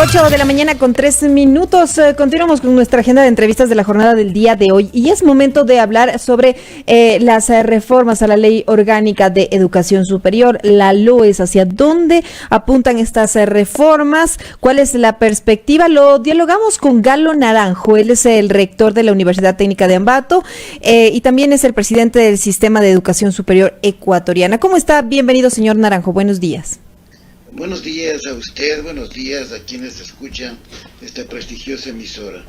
8 de la mañana con 3 minutos. Continuamos con nuestra agenda de entrevistas de la jornada del día de hoy y es momento de hablar sobre las reformas a la Ley Orgánica de Educación Superior, la LOES. ¿Hacia dónde apuntan estas reformas? ¿Cuál es la perspectiva? Lo dialogamos con Galo Naranjo. Él es el rector de la Universidad Técnica de Ambato y también es el presidente del Sistema de Educación Superior Ecuatoriana. ¿Cómo está? Bienvenido, señor Naranjo. Buenos días. Buenos días a usted, buenos días a quienes escuchan esta prestigiosa emisora.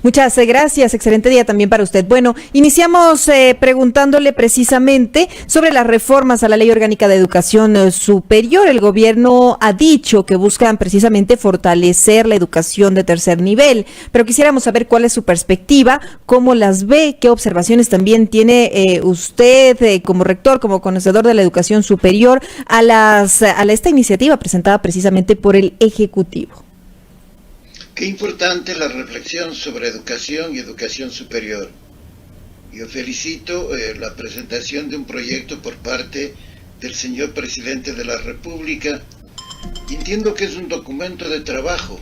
Muchas gracias, excelente día también para usted. Bueno, iniciamos preguntándole precisamente sobre las reformas a la Ley Orgánica de Educación Superior. El gobierno ha dicho que buscan precisamente fortalecer la educación de tercer nivel, pero quisiéramos saber cuál es su perspectiva, cómo las ve, qué observaciones también tiene usted como rector, como conocedor de la educación superior a esta iniciativa presentada precisamente por el Ejecutivo. Qué importante la reflexión sobre educación y educación superior. Yo felicito la presentación de un proyecto por parte del señor presidente de la República. Entiendo que es un documento de trabajo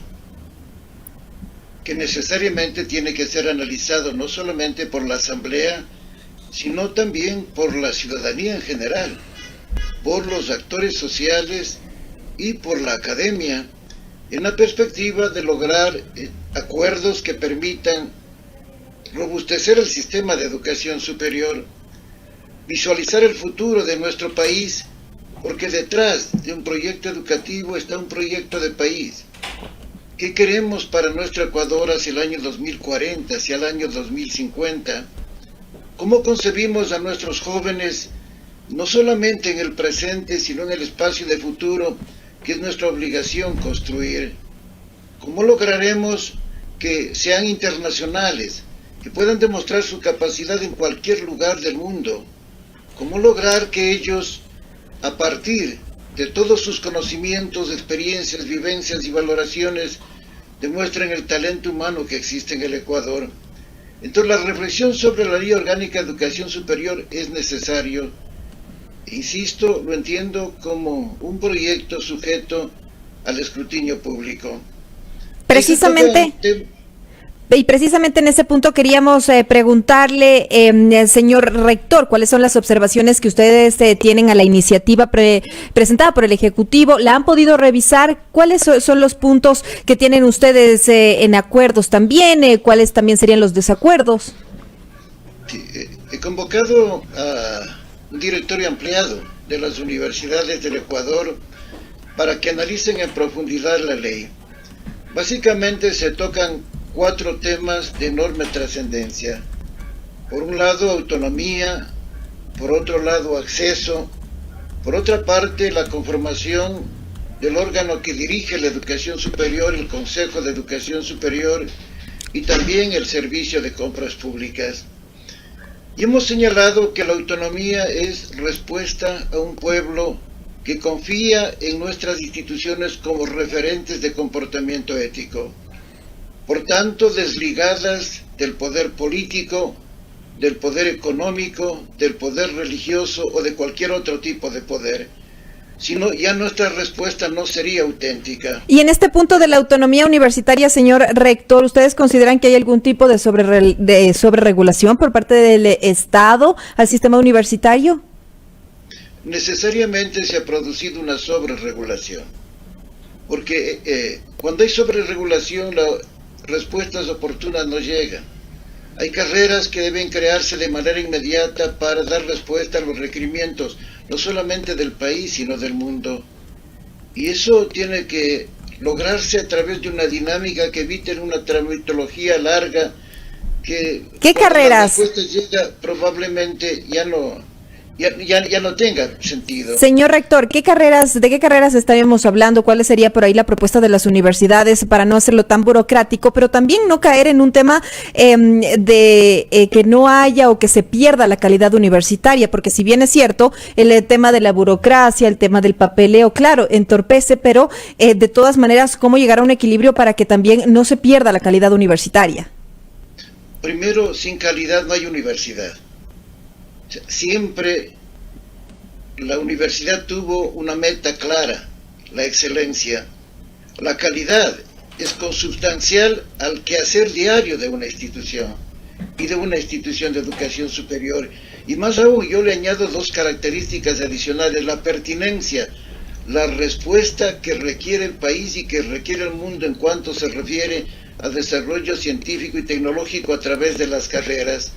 que necesariamente tiene que ser analizado no solamente por la Asamblea, sino también por la ciudadanía en general, por los actores sociales y por la academia, en la perspectiva de lograr acuerdos que permitan robustecer el sistema de educación superior, visualizar el futuro de nuestro país, porque detrás de un proyecto educativo está un proyecto de país. ¿Qué queremos para nuestro Ecuador hacia el año 2040, hacia el año 2050? ¿Cómo concebimos a nuestros jóvenes, no solamente en el presente, sino en el espacio de futuro, que es nuestra obligación construir? ¿Cómo lograremos que sean internacionales, que puedan demostrar su capacidad en cualquier lugar del mundo? ¿Cómo lograr que ellos, a partir de todos sus conocimientos, experiencias, vivencias y valoraciones, demuestren el talento humano que existe en el Ecuador? Entonces la reflexión sobre la Ley Orgánica de Educación Superior es necesario. Insisto, lo entiendo como un proyecto sujeto al escrutinio público. Precisamente en ese punto queríamos preguntarle, señor rector, ¿cuáles son las observaciones que ustedes tienen a la iniciativa presentada por el Ejecutivo? ¿La han podido revisar? ¿Cuáles son los puntos que tienen ustedes en acuerdos también? ¿Cuáles también serían los desacuerdos? Sí, he convocado a un directorio ampliado de las universidades del Ecuador para que analicen en profundidad la ley. Básicamente se tocan 4 temas de enorme trascendencia. Por un lado, autonomía; por otro lado, acceso; por otra parte, la conformación del órgano que dirige la educación superior, el Consejo de Educación Superior, y también el servicio de compras públicas. Y hemos señalado que la autonomía es respuesta a un pueblo que confía en nuestras instituciones como referentes de comportamiento ético, por tanto desligadas del poder político, del poder económico, del poder religioso o de cualquier otro tipo de poder. Si no, ya nuestra respuesta no sería auténtica. Y en este punto de la autonomía universitaria, señor rector, ¿ustedes consideran que hay algún tipo de sobreregulación por parte del Estado al sistema universitario? Necesariamente se ha producido una sobreregulación, porque cuando hay sobreregulación las respuestas oportunas no llegan. Hay carreras que deben crearse de manera inmediata para dar respuesta a los requerimientos, no solamente del país, sino del mundo. Y eso tiene que lograrse a través de una dinámica que evite una tramitología larga, que ¿qué carreras? La respuesta llega, probablemente ya no tenga sentido. Señor rector, ¿de qué carreras estaríamos hablando? ¿Cuál sería por ahí la propuesta de las universidades para no hacerlo tan burocrático, pero también no caer en un tema que no haya o que se pierda la calidad universitaria? Porque si bien es cierto, el tema de la burocracia, el tema del papeleo, claro, entorpece, pero de todas maneras, ¿cómo llegar a un equilibrio para que también no se pierda la calidad universitaria? Primero, sin calidad no hay universidad. Siempre la universidad tuvo una meta clara: la excelencia. La calidad es consubstancial al quehacer diario de una institución y de una institución de educación superior. Y más aún, yo le añado dos características adicionales: la pertinencia, la respuesta que requiere el país y que requiere el mundo en cuanto se refiere al desarrollo científico y tecnológico a través de las carreras,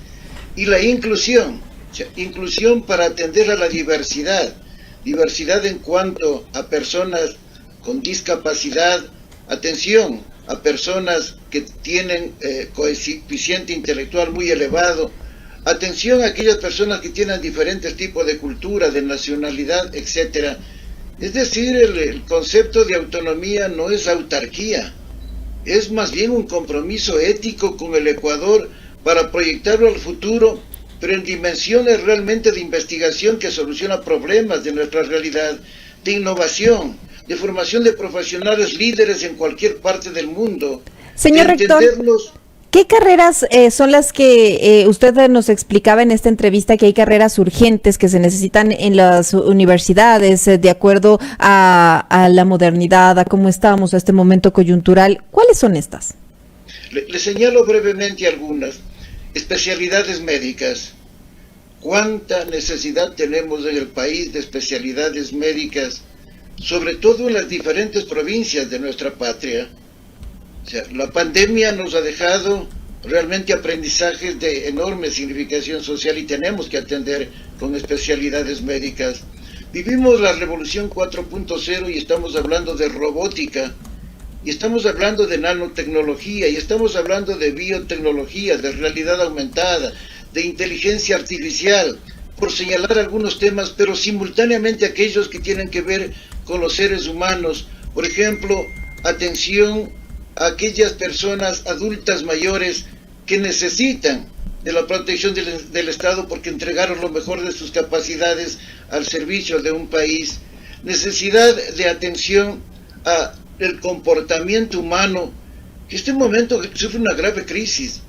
y la inclusión, o sea, inclusión para atender a la diversidad, diversidad en cuanto a personas con discapacidad, atención a personas que tienen coeficiente intelectual muy elevado, atención a aquellas personas que tienen diferentes tipos de cultura, de nacionalidad, etcétera. Es decir, el concepto de autonomía no es autarquía, es más bien un compromiso ético con el Ecuador para proyectarlo al futuro, pero en dimensiones realmente de investigación que soluciona problemas de nuestra realidad, de innovación, de formación de profesionales líderes en cualquier parte del mundo. Señor rector, ¿qué carreras son las que usted nos explicaba en esta entrevista que hay carreras urgentes que se necesitan en las universidades de acuerdo a la modernidad, a cómo estamos, a este momento coyuntural? ¿Cuáles son estas? Le señalo brevemente algunas. Especialidades médicas. ¿Cuánta necesidad tenemos en el país de especialidades médicas, sobre todo en las diferentes provincias de nuestra patria? O sea, la pandemia nos ha dejado realmente aprendizajes de enorme significación social y tenemos que atender con especialidades médicas. Vivimos la revolución 4.0 y estamos hablando de robótica, y estamos hablando de nanotecnología, y estamos hablando de biotecnología, de realidad aumentada, de inteligencia artificial, por señalar algunos temas, pero simultáneamente aquellos que tienen que ver con los seres humanos. Por ejemplo, atención a aquellas personas adultas mayores que necesitan de la protección del Estado porque entregaron lo mejor de sus capacidades al servicio de un país. Necesidad de atención a el comportamiento humano, que en este momento sufre una grave crisis.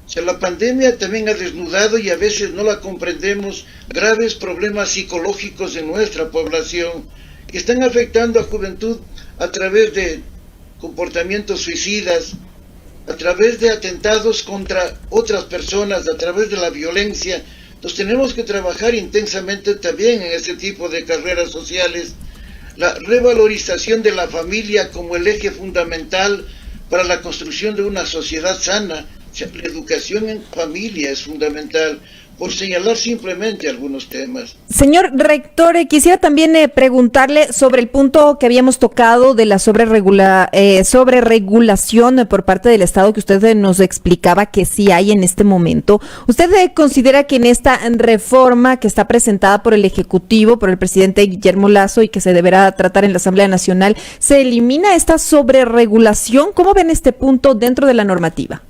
O sea, la pandemia también ha desnudado, y a veces no la comprendemos, graves problemas psicológicos en nuestra población, que están afectando a juventud a través de comportamientos suicidas, a través de atentados contra otras personas, a través de la violencia. Entonces tenemos que trabajar intensamente también en ese tipo de carreras sociales. La revalorización de la familia como el eje fundamental para la construcción de una sociedad sana. O sea, la educación en familia es fundamental, por señalar simplemente algunos temas. Señor rector, quisiera también preguntarle sobre el punto que habíamos tocado de la sobreregulación por parte del Estado, que usted nos explicaba que sí hay en este momento. ¿Usted considera que en esta reforma que está presentada por el Ejecutivo, por el presidente Guillermo Lasso, y que se deberá tratar en la Asamblea Nacional, se elimina esta sobreregulación? ¿Cómo ven este punto dentro de la normativa?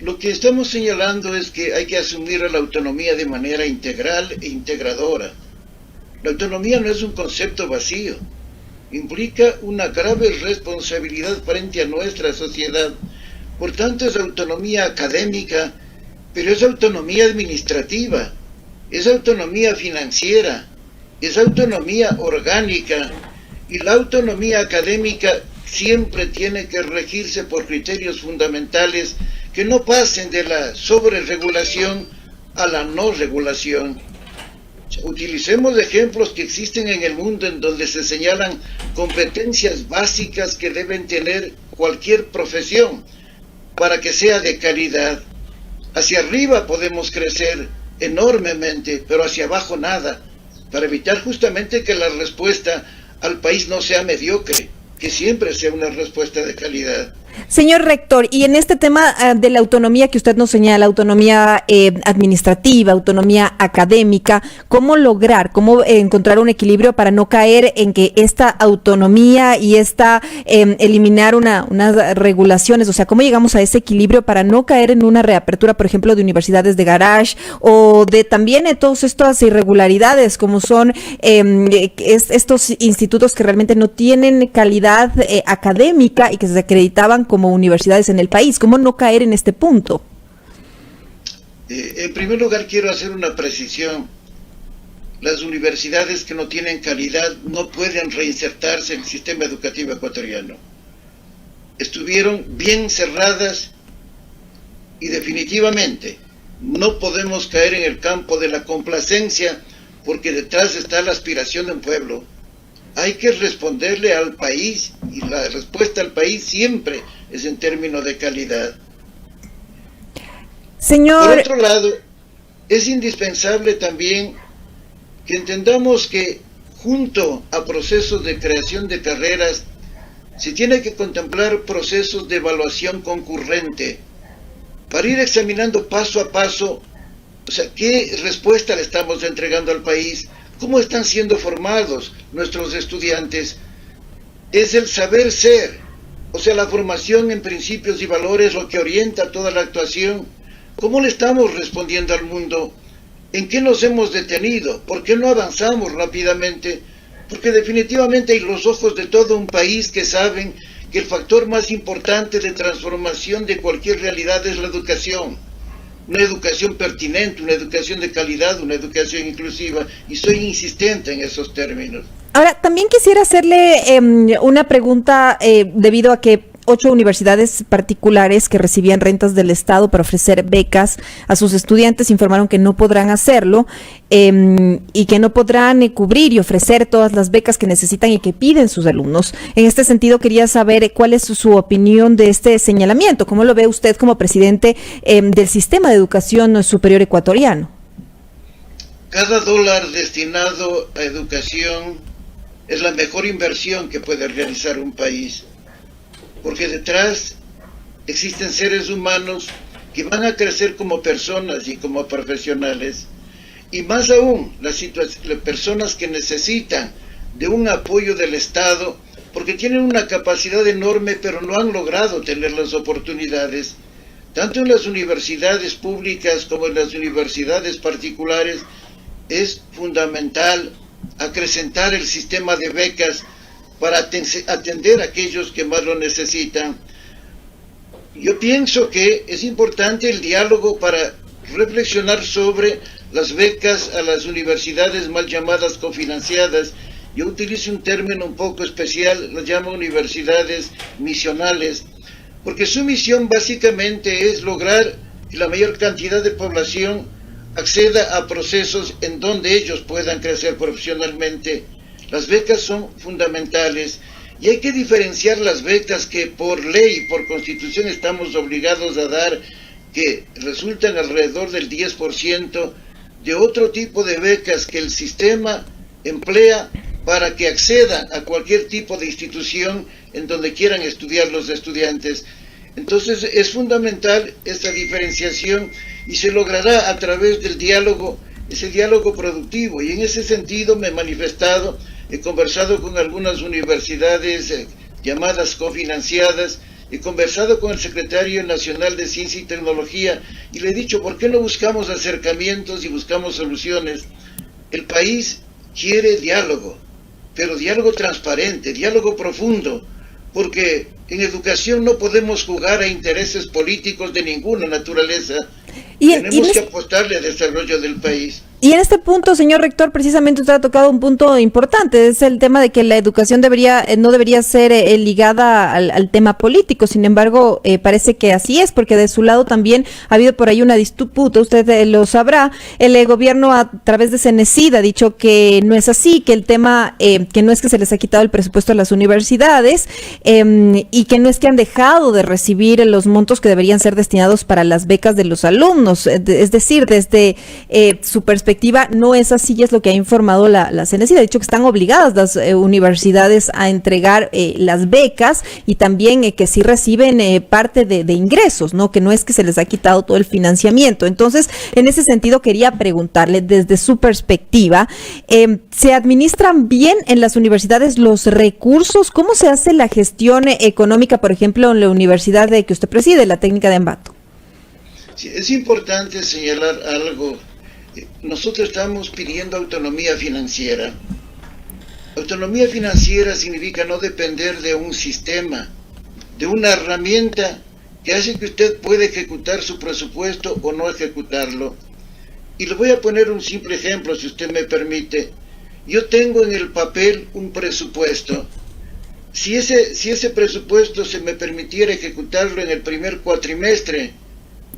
Lo que estamos señalando es que hay que asumir la autonomía de manera integral e integradora. La autonomía no es un concepto vacío, implica una grave responsabilidad frente a nuestra sociedad. Por tanto, es autonomía académica, pero es autonomía administrativa, es autonomía financiera, es autonomía orgánica, y la autonomía académica siempre tiene que regirse por criterios fundamentales que no pasen de la sobreregulación a la no regulación. Utilicemos ejemplos que existen en el mundo en donde se señalan competencias básicas que deben tener cualquier profesión para que sea de calidad. Hacia arriba podemos crecer enormemente, pero hacia abajo nada, para evitar justamente que la respuesta al país no sea mediocre, que siempre sea una respuesta de calidad. Señor rector, y en este tema de la autonomía que usted nos señala, autonomía administrativa, autonomía académica, ¿cómo lograr, cómo encontrar un equilibrio para no caer en que esta autonomía y eliminar unas regulaciones, o sea, cómo llegamos a ese equilibrio para no caer en una reapertura, por ejemplo, de universidades de garage o de también todas estas irregularidades como son estos institutos que realmente no tienen calidad académica y que se acreditaban como universidades en el país? ¿Cómo no caer en este punto? En primer lugar, quiero hacer una precisión. Las universidades que no tienen calidad no pueden reinsertarse en el sistema educativo ecuatoriano. estuvieron bien cerradas y definitivamente no podemos caer en el campo de la complacencia porque detrás está la aspiración de un pueblo. Hay que responderle al país y la respuesta al país siempre es en términos de calidad. Señor... Por otro lado, es indispensable también que entendamos que junto a procesos de creación de carreras se tiene que contemplar procesos de evaluación concurrente para ir examinando paso a paso, o sea, qué respuesta le estamos entregando al país, cómo están siendo formados nuestros estudiantes. Es el saber ser, o sea, la formación en principios y valores lo que orienta toda la actuación. ¿Cómo le estamos respondiendo al mundo? ¿En qué nos hemos detenido? ¿Por qué no avanzamos rápidamente? Porque definitivamente hay los ojos de todo un país que saben que el factor más importante de transformación de cualquier realidad es la educación. Una educación pertinente, una educación de calidad, una educación inclusiva, y soy insistente en esos términos. Ahora, también quisiera hacerle una pregunta debido a que 8 universidades particulares que recibían rentas del Estado para ofrecer becas a sus estudiantes informaron que no podrán hacerlo y que no podrán cubrir y ofrecer todas las becas que necesitan y que piden sus alumnos. En este sentido, quería saber cuál es su opinión de este señalamiento. ¿Cómo lo ve usted como presidente del sistema de educación superior ecuatoriano? Cada dólar destinado a educación es la mejor inversión que puede realizar un país, porque detrás existen seres humanos que van a crecer como personas y como profesionales, y más aún las personas que necesitan de un apoyo del Estado, porque tienen una capacidad enorme, pero no han logrado tener las oportunidades, tanto en las universidades públicas como en las universidades particulares. Es fundamental acrecentar el sistema de becas para atender a aquellos que más lo necesitan. Yo pienso que es importante el diálogo para reflexionar sobre las becas a las universidades mal llamadas cofinanciadas. Yo utilizo un término un poco especial, las llamo universidades misionales, porque su misión básicamente es lograr que la mayor cantidad de población acceda a procesos en donde ellos puedan crecer profesionalmente. Las becas son fundamentales y hay que diferenciar las becas que por ley, por constitución estamos obligados a dar, que resultan alrededor del 10%, de otro tipo de becas que el sistema emplea para que accedan a cualquier tipo de institución en donde quieran estudiar los estudiantes. Entonces es fundamental esta diferenciación y se logrará a través del diálogo, ese diálogo productivo, y en ese sentido me he manifestado. He conversado con algunas universidades llamadas cofinanciadas, he conversado con el secretario nacional de Ciencia y Tecnología y le he dicho, ¿por qué no buscamos acercamientos y buscamos soluciones? El país quiere diálogo, pero diálogo transparente, diálogo profundo, porque en educación no podemos jugar a intereses políticos de ninguna naturaleza. Tenemos que apostarle al desarrollo del país. Y en este punto, señor rector, precisamente usted ha tocado un punto importante, es el tema de que la educación no debería ser ligada al tema político. Sin embargo, parece que así es, porque de su lado también ha habido por ahí una disputa, usted lo sabrá. El gobierno a través de Cenecid ha dicho que no es así, que el tema, que no es que se les ha quitado el presupuesto a las universidades y que no es que han dejado de recibir los montos que deberían ser destinados para las becas de los alumnos. Es decir, desde su perspectiva no es así, y es lo que ha informado la Cenecid. Ha dicho que están obligadas las universidades a entregar las becas y también que sí reciben parte de ingresos, ¿no? Que no es que se les ha quitado todo el financiamiento. Entonces, en ese sentido quería preguntarle desde su perspectiva, ¿se administran bien en las universidades los recursos? ¿Cómo se hace la gestión económica, por ejemplo, en la universidad que usted preside, la técnica de Ambato? Sí, es importante señalar algo. Nosotros estamos pidiendo autonomía financiera. Autonomía financiera significa no depender de un sistema, de una herramienta que hace que usted pueda ejecutar su presupuesto o no ejecutarlo. Y le voy a poner un simple ejemplo, si usted me permite. Yo tengo en el papel un presupuesto. si ese presupuesto se me permitiera ejecutarlo en el primer cuatrimestre,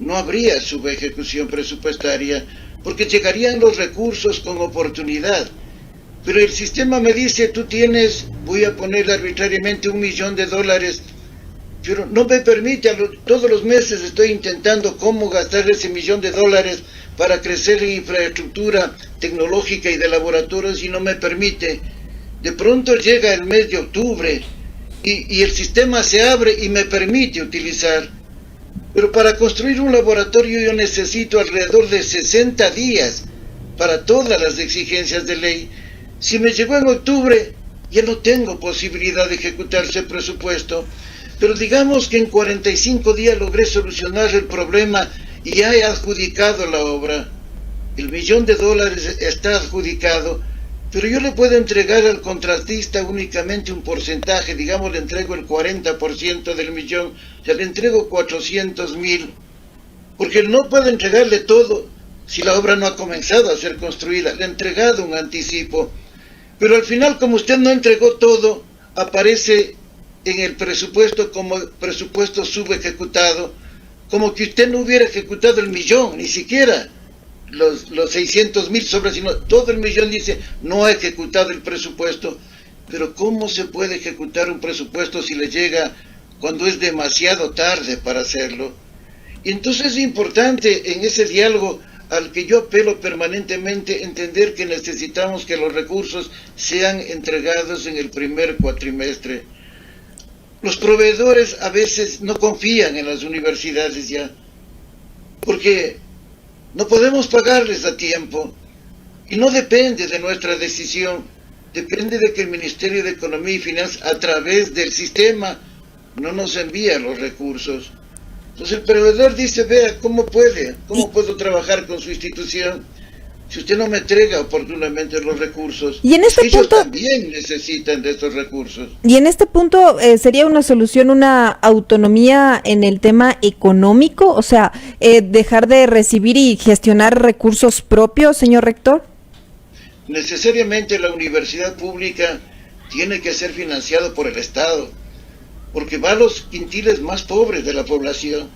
no habría subejecución presupuestaria, porque llegarían los recursos con oportunidad. Pero el sistema me dice, tú tienes, voy a poner arbitrariamente $1 millón, pero no me permite, todos los meses estoy intentando cómo gastar ese $1 millón para crecer en infraestructura tecnológica y de laboratorios y no me permite. De pronto llega el mes de octubre y el sistema se abre y me permite utilizar. Pero para construir un laboratorio yo necesito alrededor de 60 días para todas las exigencias de ley. Si me llegó en octubre, ya no tengo posibilidad de ejecutar ese presupuesto. Pero digamos que en 45 días logré solucionar el problema y ya he adjudicado la obra. El $1 millón está adjudicado, pero yo le puedo entregar al contratista únicamente un porcentaje, digamos le entrego el 40% del $1 millón, o sea, le entrego 400.000, porque no puedo entregarle todo si la obra no ha comenzado a ser construida, le he entregado un anticipo, pero al final como usted no entregó todo, aparece en el presupuesto como presupuesto subejecutado, como que usted no hubiera ejecutado el $1 millón, ni siquiera los 600.000 sobres, sino todo el $1 millón dice, no ha ejecutado el presupuesto. Pero ¿cómo se puede ejecutar un presupuesto si le llega cuando es demasiado tarde para hacerlo? Y entonces es importante en ese diálogo al que yo apelo permanentemente, entender que necesitamos que los recursos sean entregados en el primer cuatrimestre. Los proveedores a veces no confían en las universidades ya, porque no podemos pagarles a tiempo, y no depende de nuestra decisión, depende de que el Ministerio de Economía y Finanzas, a través del sistema, no nos envía los recursos. Entonces el proveedor dice, vea, ¿cómo puedo trabajar con su institución si usted no me entrega oportunamente los recursos? Y en este ellos punto también necesitan de estos recursos. Y en este punto sería una solución una autonomía en el tema económico, o sea, dejar de recibir y gestionar recursos propios, señor rector. Necesariamente la universidad pública tiene que ser financiada por el Estado, porque va a los quintiles más pobres de la población.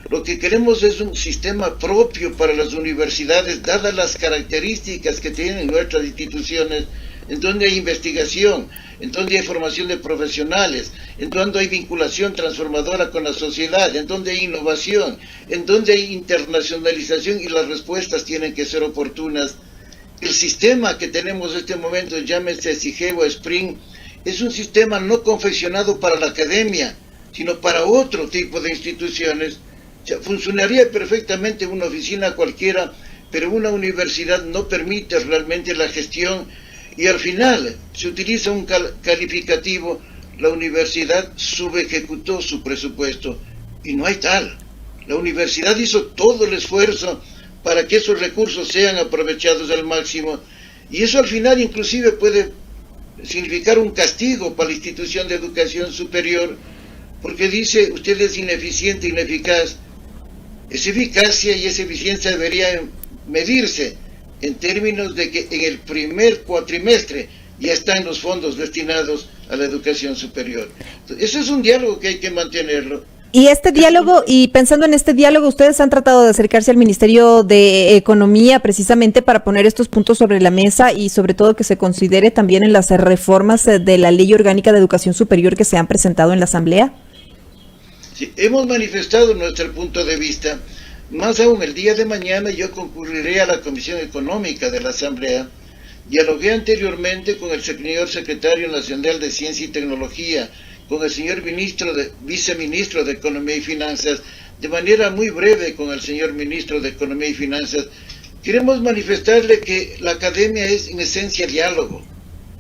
Lo que queremos es un sistema propio para las universidades, dadas las características que tienen nuestras instituciones, en donde hay investigación, en donde hay formación de profesionales, en donde hay vinculación transformadora con la sociedad, en donde hay innovación, en donde hay internacionalización y las respuestas tienen que ser oportunas. El sistema que tenemos en este momento, llámese SIGEO, Spring, es un sistema no confeccionado para la academia, sino para otro tipo de instituciones. O sea, funcionaría perfectamente una oficina cualquiera, pero una universidad no permite realmente la gestión y al final se utiliza un calificativo, la universidad subejecutó su presupuesto y no hay tal. La universidad hizo todo el esfuerzo para que esos recursos sean aprovechados al máximo y eso al final inclusive puede significar un castigo para la institución de educación superior, porque dice, usted es ineficiente, ineficaz. Esa eficacia y esa eficiencia debería medirse en términos de que en el primer cuatrimestre ya están los fondos destinados a la educación superior. Entonces, eso es un diálogo que hay que mantenerlo. Y este diálogo, y pensando en este diálogo, ustedes han tratado de acercarse al Ministerio de Economía precisamente para poner estos puntos sobre la mesa y sobre todo que se considere también en las reformas de la Ley Orgánica de Educación Superior que se han presentado en la Asamblea. Sí, hemos manifestado nuestro punto de vista. Más aún, el día de mañana yo concurriré a la Comisión Económica de la Asamblea. Dialogué anteriormente con el señor Secretario Nacional de Ciencia y Tecnología, con el señor viceministro de Economía y Finanzas, de manera muy breve con el señor ministro de Economía y Finanzas. Queremos manifestarle que la academia es en esencia diálogo,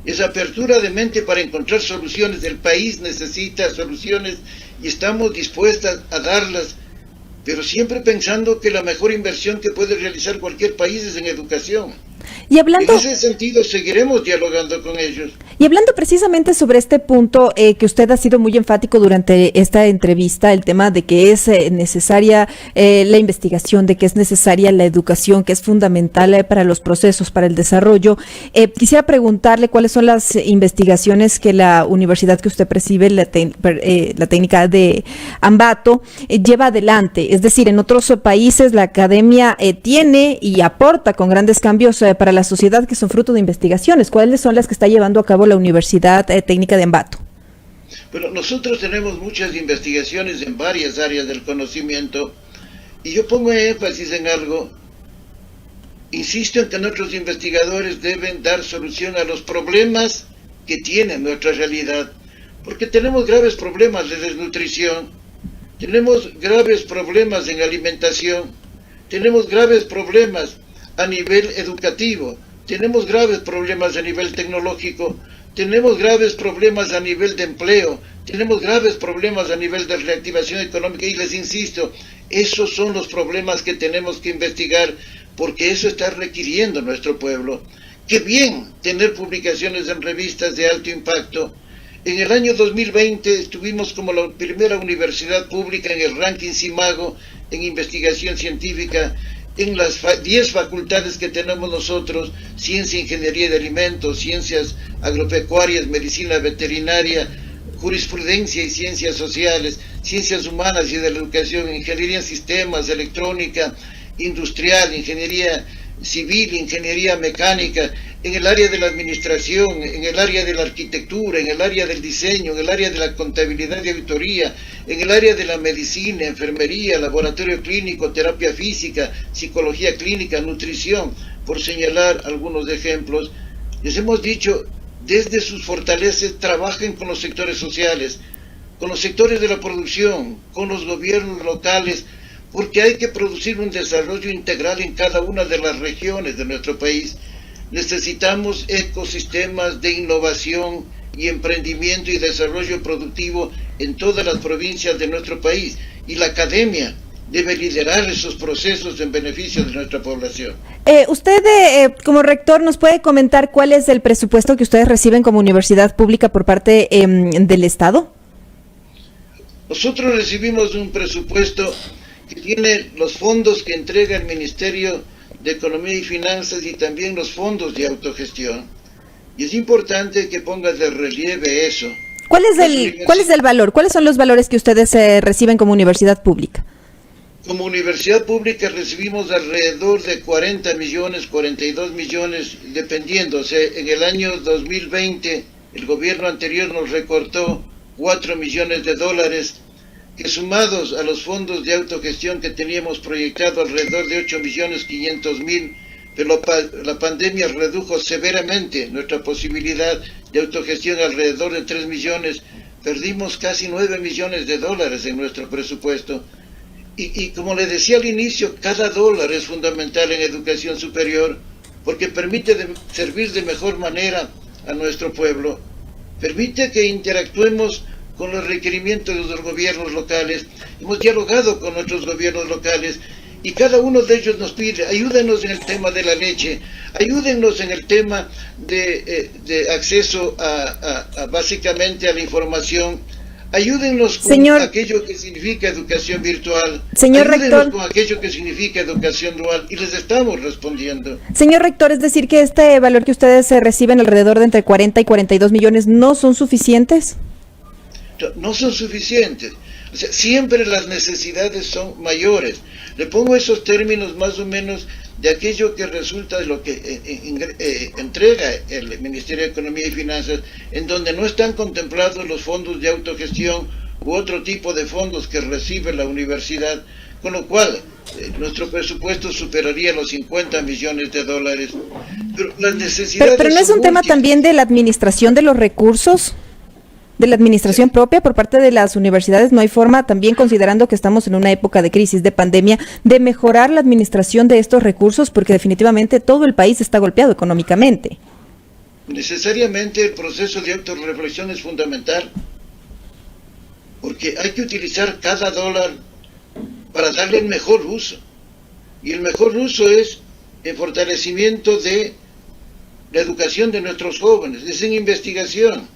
es apertura de mente para encontrar soluciones. El país necesita soluciones y estamos dispuestas a darlas, pero siempre pensando que la mejor inversión que puede realizar cualquier país es en educación. Y En hablando, ese sentido, seguiremos dialogando con ellos. y hablando precisamente sobre este punto que usted ha sido muy enfático durante esta entrevista, el tema de que es necesaria la investigación, de que es necesaria la educación, que es fundamental para los procesos, para el desarrollo. Quisiera preguntarle cuáles son las investigaciones que la universidad que usted preside, la técnica de Ambato, lleva adelante. Es decir, en otros países la academia tiene y aporta con grandes cambios para la sociedad que son fruto de investigaciones. ¿Cuáles son las que está llevando a cabo la Universidad Técnica de Ambato? Bueno, nosotros tenemos muchas investigaciones en varias áreas del conocimiento y yo pongo énfasis en algo. Insisto en que nuestros investigadores deben dar solución a los problemas que tiene nuestra realidad, porque tenemos graves problemas de desnutrición, tenemos graves problemas en alimentación, tenemos graves problemas a nivel educativo, tenemos graves problemas a nivel tecnológico, tenemos graves problemas a nivel de empleo, tenemos graves problemas a nivel de reactivación económica y les insisto, esos son los problemas que tenemos que investigar porque eso está requiriendo nuestro pueblo. Qué bien tener publicaciones en revistas de alto impacto. En el año 2020 estuvimos como la primera universidad pública en el ranking CIMAGO en investigación científica en las 10 facultades que tenemos nosotros, ciencia, ingeniería de alimentos, ciencias agropecuarias, medicina veterinaria, jurisprudencia y ciencias sociales, ciencias humanas y de la educación, ingeniería en sistemas, electrónica, industrial, ingeniería civil, ingeniería mecánica, en el área de la administración, en el área de la arquitectura, en el área del diseño, en el área de la contabilidad y auditoría, en el área de la medicina, enfermería, laboratorio clínico, terapia física, psicología clínica, nutrición, por señalar algunos ejemplos. Les hemos dicho, desde sus fortalezas, trabajen con los sectores sociales, con los sectores de la producción, con los gobiernos locales, porque hay que producir un desarrollo integral en cada una de las regiones de nuestro país. Necesitamos ecosistemas de innovación y emprendimiento y desarrollo productivo en todas las provincias de nuestro país, y la academia debe liderar esos procesos en beneficio de nuestra población. Usted, como rector, ¿nos puede comentar cuál es el presupuesto que ustedes reciben como universidad pública por parte del Estado? Nosotros recibimos un presupuesto que tiene los fondos que entrega el Ministerio de Economía y Finanzas y también los fondos de autogestión. Y es importante que ponga de relieve eso. ¿Cuál es el valor? ¿Cuáles son los valores que ustedes reciben como universidad pública? Como universidad pública recibimos alrededor de 40 millones, 42 millones, dependiendo. O sea, en el año 2020 el gobierno anterior nos recortó 4 millones de dólares, que sumados a los fondos de autogestión que teníamos proyectado alrededor de 8.500.000, pero la pandemia redujo severamente nuestra posibilidad de autogestión alrededor de 3 millones, perdimos casi 9 millones de dólares en nuestro presupuesto. Y como le decía al inicio, cada dólar es fundamental en educación superior porque permite servir de mejor manera a nuestro pueblo, permite que interactuemos con los requerimientos de los gobiernos locales. Hemos dialogado con nuestros gobiernos locales y cada uno de ellos nos pide, ayúdenos en el tema de la leche, ayúdennos en el tema de acceso básicamente a la información, ayúdennos con aquello que significa educación virtual, señor ayúdennos rector, con aquello que significa educación dual, y les estamos respondiendo. Señor rector, es decir que este valor que ustedes reciben alrededor de entre 40 y 42 millones, ¿no son suficientes? No son suficientes. O sea, siempre las necesidades son mayores. Le pongo esos términos más o menos de aquello que resulta de lo que entrega el Ministerio de Economía y Finanzas, en donde no están contemplados los fondos de autogestión u otro tipo de fondos que recibe la universidad, con lo cual nuestro presupuesto superaría los 50 millones de dólares. Pero las necesidades pero ¿no es un tema también de la administración de los recursos? De la administración propia por parte de las universidades. ¿No hay forma, también considerando que estamos en una época de crisis, de pandemia, de mejorar la administración de estos recursos? Porque definitivamente todo el país está golpeado económicamente. Necesariamente el proceso de autorreflexión es fundamental, porque hay que utilizar cada dólar para darle el mejor uso. Y el mejor uso es en fortalecimiento de la educación de nuestros jóvenes, es en investigación,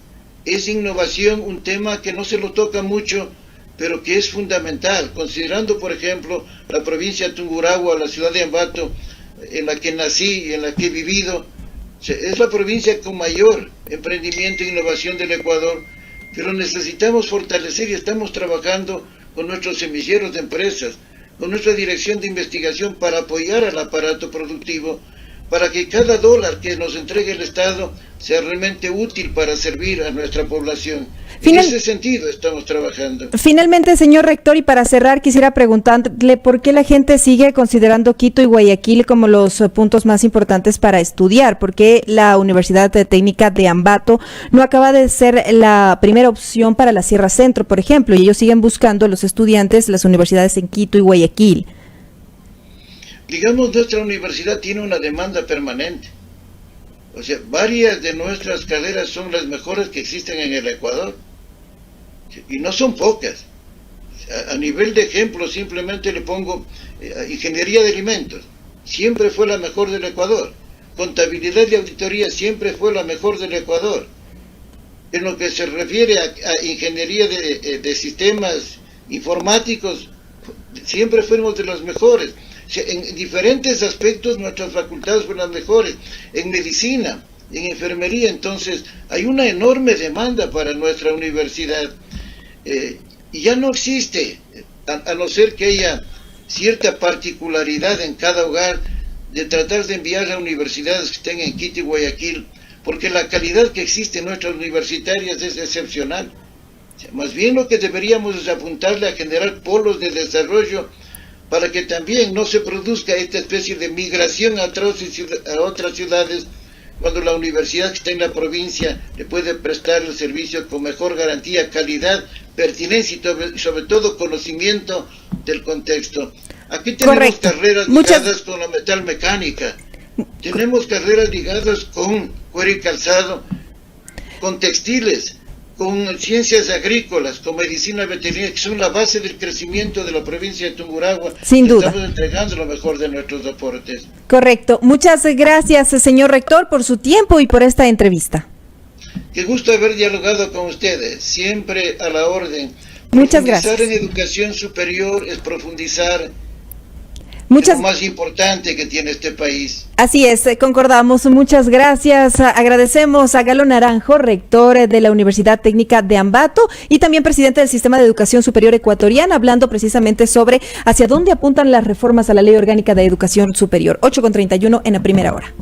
es innovación, un tema que no se lo toca mucho, pero que es fundamental, considerando, por ejemplo, la provincia de Tungurahua, la ciudad de Ambato, en la que nací y en la que he vivido. Es la provincia con mayor emprendimiento e innovación del Ecuador, pero necesitamos fortalecer y estamos trabajando con nuestros semilleros de empresas, con nuestra dirección de investigación para apoyar al aparato productivo, para que cada dólar que nos entregue el Estado sea realmente útil para servir a nuestra población. En ese sentido estamos trabajando. Finalmente, señor rector, y para cerrar, quisiera preguntarle por qué la gente sigue considerando Quito y Guayaquil como los puntos más importantes para estudiar, por qué la Universidad Técnica de Ambato no acaba de ser la primera opción para la Sierra Centro, por ejemplo, y ellos siguen buscando, los estudiantes, las universidades en Quito y Guayaquil. Digamos, nuestra universidad tiene una demanda permanente. O sea, varias de nuestras carreras son las mejores que existen en el Ecuador. Y no son pocas. A nivel de ejemplo, simplemente le pongo ingeniería de alimentos. Siempre fue la mejor del Ecuador. Contabilidad y auditoría siempre fue la mejor del Ecuador. En lo que se refiere a ingeniería de sistemas informáticos, siempre fuimos de los mejores. En diferentes aspectos nuestras facultades fueron las mejores, en medicina, en enfermería. Entonces hay una enorme demanda para nuestra universidad, y ya no existe, a no ser que haya cierta particularidad en cada hogar, de tratar de enviar a universidades que estén en Quito y Guayaquil, porque la calidad que existe en nuestras universitarias es excepcional. Más bien lo que deberíamos es apuntarle a generar polos de desarrollo para que también no se produzca esta especie de migración a otras ciudades, cuando la universidad que está en la provincia le puede prestar el servicio con mejor garantía, calidad, pertinencia y sobre todo conocimiento del contexto. Aquí tenemos carreras ligadas con la metalmecánica, tenemos carreras ligadas con cuero y calzado, con textiles, con ciencias agrícolas, con medicina veterinaria, que son la base del crecimiento de la provincia de Tungurahua. Sin duda. Estamos entregando lo mejor de nuestros aportes. Correcto. Muchas gracias, señor rector, por su tiempo y por esta entrevista. Qué gusto haber dialogado con ustedes, siempre a la orden. Muchas gracias. Profundizar en educación superior es profundizar es lo más importante que tiene este país. Así es, concordamos. Muchas gracias. Agradecemos a Galo Naranjo, rector de la Universidad Técnica de Ambato y también presidente del Sistema de Educación Superior Ecuatoriana, hablando precisamente sobre hacia dónde apuntan las reformas a la Ley Orgánica de Educación Superior. 8:31 en la primera hora.